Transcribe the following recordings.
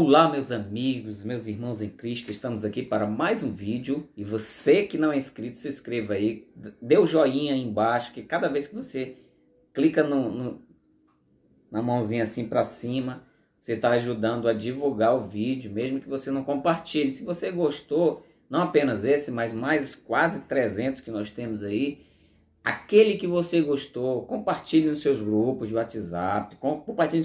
Olá, meus amigos, meus irmãos em Cristo, estamos aqui para mais um vídeo. E você que não é inscrito, se inscreva aí, dê o joinha aí embaixo, que cada vez que você clica na mãozinha assim para cima, você está ajudando a divulgar o vídeo, mesmo que você não compartilhe. Se você gostou, não apenas esse, mas mais quase 300 que nós temos aí, aquele que você gostou, compartilhe nos seus grupos de WhatsApp, compartilhe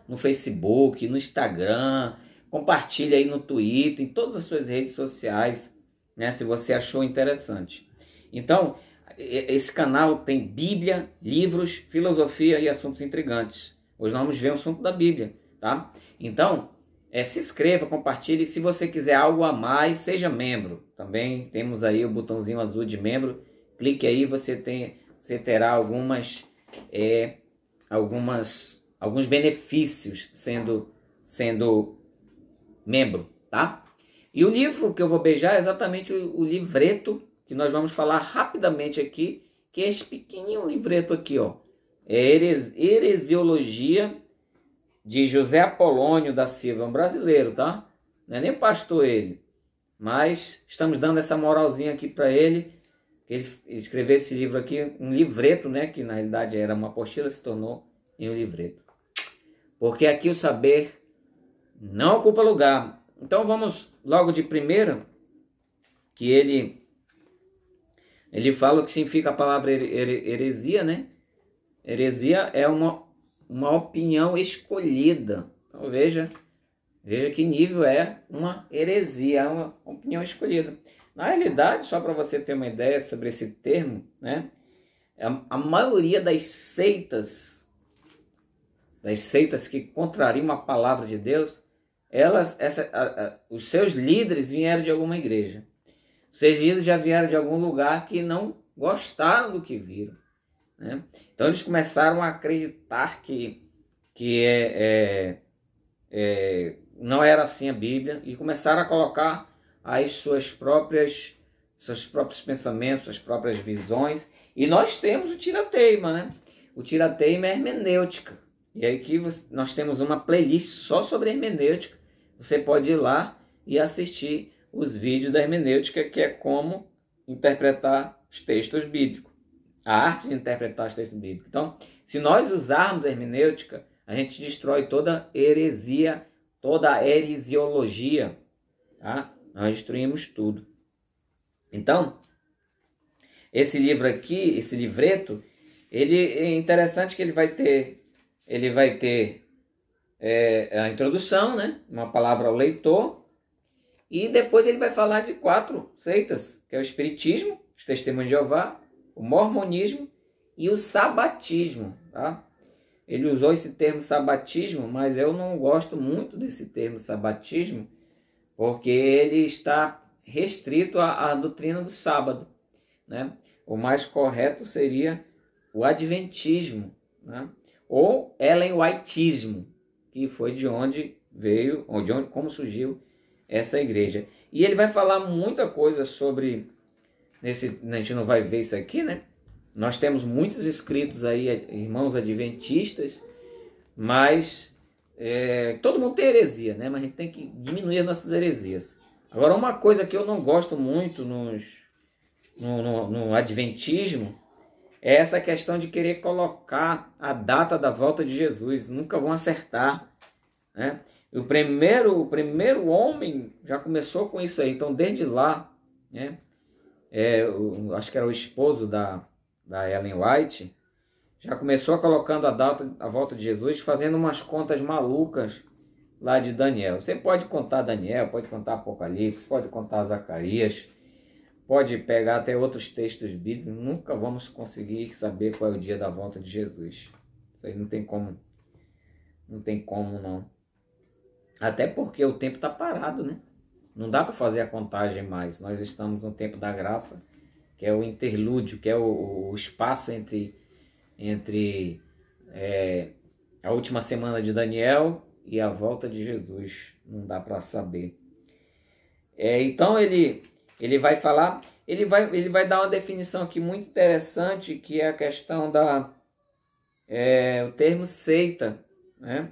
no Facebook, no Instagram, compartilhe aí no Twitter, em todas as suas redes sociais, né, se você achou interessante. Então, esse canal tem Bíblia, livros, filosofia e assuntos intrigantes. Hoje nós vamos ver o assunto da Bíblia, tá? Então, se inscreva, compartilhe. Se você quiser algo a mais, seja membro. Também temos aí o botãozinho azul de membro. Clique aí, você terá alguns benefícios sendo membro, tá? E o livro que eu vou beijar é exatamente o livreto que nós vamos falar rapidamente aqui, que é esse pequenininho livreto aqui, ó. É Heresiologia de José Apolônio da Silva, é um brasileiro, tá? Não é nem pastor ele, mas estamos dando essa moralzinha aqui para ele. Ele escreveu esse livro aqui, um livreto, né, que na realidade era uma apostila, se tornou em um livreto. Porque aqui o saber não ocupa lugar. Então vamos logo de primeira, que ele fala o que significa a palavra heresia, né? Heresia é uma opinião escolhida. Então veja que nível é uma heresia, é uma opinião escolhida. Na realidade, só para você ter uma ideia sobre esse termo, né? A maioria das seitas que contrariam a palavra de Deus, os seus líderes vieram de alguma igreja. Os seus líderes já vieram de algum lugar que não gostaram do que viram, né? Então eles começaram a acreditar que não era assim a Bíblia, e começaram a colocar as seus próprios pensamentos, suas próprias visões. E nós temos o tirateima, né? O tirateima é hermenêutica. E aí aqui nós temos uma playlist só sobre hermenêutica. Você pode ir lá e assistir os vídeos da hermenêutica, que é como interpretar os textos bíblicos. A arte de interpretar os textos bíblicos. Então, se nós usarmos a hermenêutica, a gente destrói toda heresia, toda a heresiologia, tá? Nós destruímos tudo. Então, esse livro aqui, esse livreto, ele é interessante que ele vai ter a introdução, né? Uma palavra ao leitor, e depois ele vai falar de 4 seitas, que é o Espiritismo, os Testemunhos de Jeová, o Mormonismo e o Sabatismo, tá? Ele usou esse termo sabatismo, mas eu não gosto muito desse termo sabatismo, porque ele está restrito à doutrina do sábado, né? O mais correto seria o adventismo, né? Ou Ellen Whiteismo, que foi de onde veio, como surgiu essa igreja. E ele vai falar muita coisa sobre, a gente não vai ver isso aqui, né? Nós temos muitos inscritos aí, irmãos adventistas, mas todo mundo tem heresia, né? Mas a gente tem que diminuir as nossas heresias. Agora, uma coisa que eu não gosto muito no adventismo é essa questão de querer colocar a data da volta de Jesus. Nunca vão acertar, né? O primeiro homem já começou com isso aí. Então, desde lá, né? Acho que era o esposo da Ellen White, já começou colocando a data da volta de Jesus, fazendo umas contas malucas lá de Daniel. Você pode contar Daniel, pode contar Apocalipse, pode contar Zacarias, pode pegar até outros textos bíblicos, nunca vamos conseguir saber qual é o dia da volta de Jesus. Isso aí não tem como não. Até porque o tempo está parado, né? Não dá para fazer a contagem mais. Nós estamos no tempo da graça, que é o interlúdio, que é o espaço entre a última semana de Daniel e a volta de Jesus. Não dá para saber. Então ele vai falar, ele vai dar uma definição aqui muito interessante, que é a questão o termo seita, né?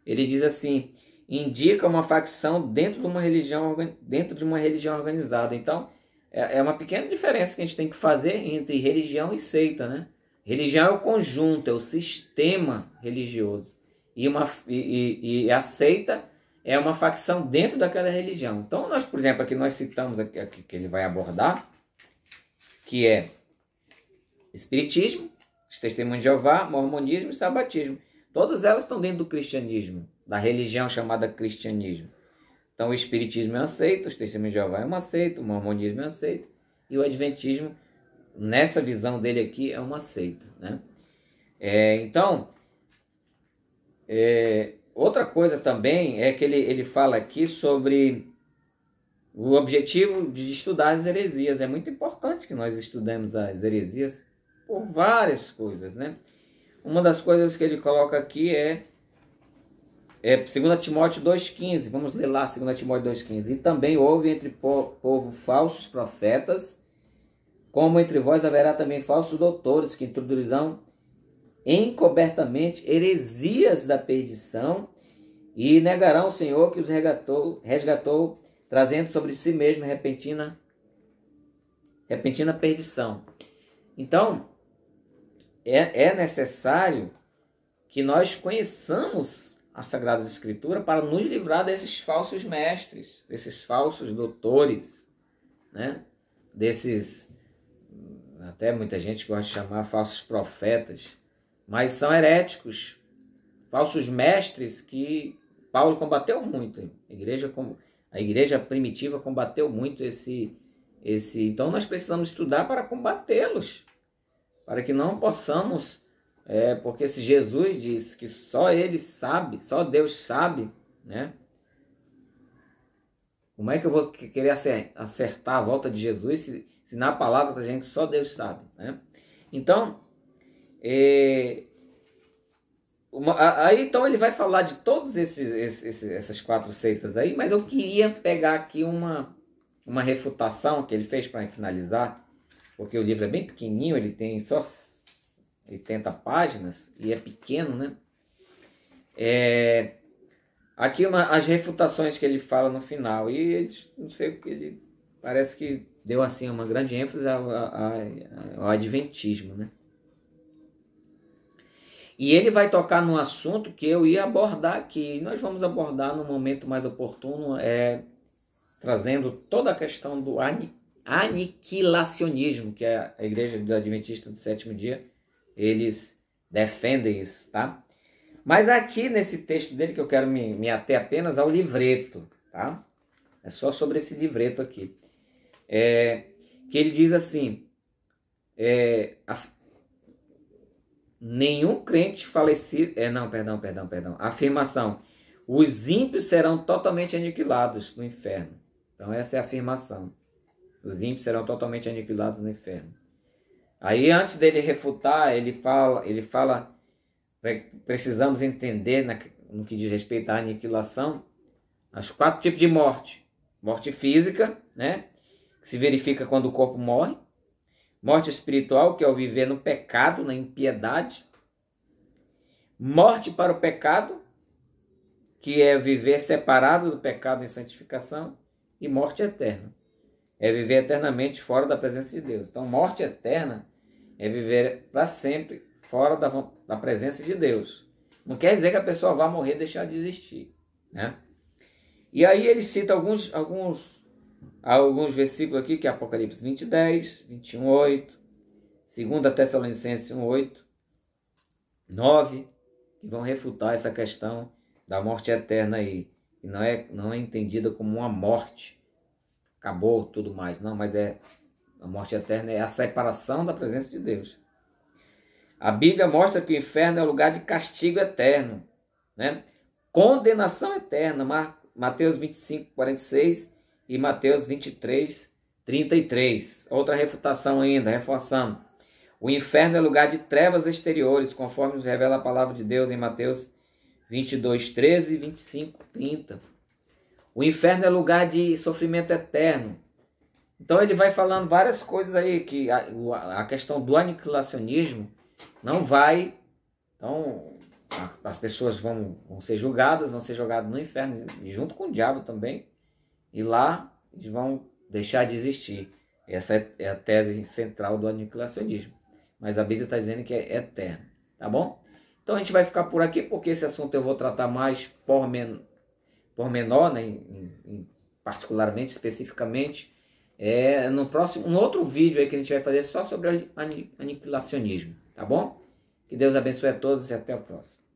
Ele diz assim: indica uma facção dentro de uma religião, organizada. Então, é uma pequena diferença que a gente tem que fazer entre religião e seita, né? Religião é o conjunto, é o sistema religioso. E a seita é uma facção dentro daquela religião. Então, nós, por exemplo, aqui nós citamos aqui que ele vai abordar, que é Espiritismo, Testemunho de Jeová, Mormonismo e Sabatismo. Todas elas estão dentro do cristianismo, da religião chamada cristianismo. Então, o Espiritismo é uma seita, o Testemunho de Jeová é uma seita, o Mormonismo é uma seita, e o Adventismo, nessa visão dele aqui, é uma seita, né? Outra coisa também é que ele fala aqui sobre o objetivo de estudar as heresias. É muito importante que nós estudemos as heresias por várias coisas, né? Uma das coisas que ele coloca aqui é 2 Timóteo 2,15. Vamos ler lá 2 Timóteo 2,15. E também houve entre povo falsos profetas, como entre vós haverá também falsos doutores, que introduzirão encobertamente heresias da perdição, e negarão o Senhor que os resgatou, trazendo sobre si mesmo repentina perdição. Então, é necessário que nós conheçamos a Sagrada Escritura para nos livrar desses falsos mestres, desses falsos doutores, né? Desses, até muita gente gosta de chamar falsos profetas, mas são heréticos, falsos mestres que Paulo combateu muito. A igreja primitiva combateu muito esse. Então nós precisamos estudar para combatê-los, para que não possamos, porque se Jesus diz que só Ele sabe, só Deus sabe, né? Como é que eu vou querer acertar a volta de Jesus se na palavra da gente só Deus sabe, né? Então, então ele vai falar de todas essas 4 seitas aí, mas eu queria pegar aqui uma refutação que ele fez para finalizar, porque o livro é bem pequenininho, ele tem só 80 páginas e é pequeno, né? Aqui as refutações que ele fala no final, e ele, não sei o que ele parece que deu assim uma grande ênfase ao adventismo, né? E ele vai tocar num assunto que eu ia abordar aqui. Nós vamos abordar no momento mais oportuno, trazendo toda a questão do aniquilacionismo, que é a Igreja do Adventista do Sétimo Dia, eles defendem isso, tá? Mas aqui nesse texto dele, que eu quero me ater apenas ao livreto, tá? É só sobre esse livreto aqui. Que ele diz assim, nenhum crente falecido... Afirmação. Os ímpios serão totalmente aniquilados no inferno. Então essa é a afirmação. Os ímpios serão totalmente aniquilados no inferno. Aí antes dele refutar, ele fala precisamos entender no que diz respeito à aniquilação, os 4 tipos de morte. Morte física, né? Que se verifica quando o corpo morre. Morte espiritual, que é o viver no pecado, na impiedade. Morte para o pecado, que é viver separado do pecado em santificação. E morte eterna, é viver eternamente fora da presença de Deus. Então, morte eterna é viver para sempre fora da presença de Deus. Não quer dizer que a pessoa vá morrer e deixar de existir, né? E aí ele cita alguns versículos aqui, que é Apocalipse 20, 10, 21, 8, 2 Tessalonicenses 1, 8, 9, que vão refutar essa questão da morte eterna aí. Que não é entendida como uma morte, acabou tudo mais, não, mas a morte eterna é a separação da presença de Deus. A Bíblia mostra que o inferno é o lugar de castigo eterno, né? Condenação eterna, Mateus 25, 46 e Mateus 23, 33. Outra refutação ainda, reforçando. O inferno é lugar de trevas exteriores, conforme nos revela a palavra de Deus em Mateus 22, 13 e 25, 30. O inferno é lugar de sofrimento eterno. Então ele vai falando várias coisas aí, que a questão do aniquilacionismo não vai... Então, as pessoas vão ser julgadas, vão ser jogadas no inferno, e junto com o diabo também, e lá eles vão deixar de existir. Essa é a tese central do aniquilacionismo. Mas a Bíblia está dizendo que é eterno, tá bom? Então a gente vai ficar por aqui, porque esse assunto eu vou tratar mais pormenor, né, particularmente, especificamente, no próximo, um outro vídeo aí que a gente vai fazer só sobre aniquilacionismo, tá bom? Que Deus abençoe a todos e até a próxima.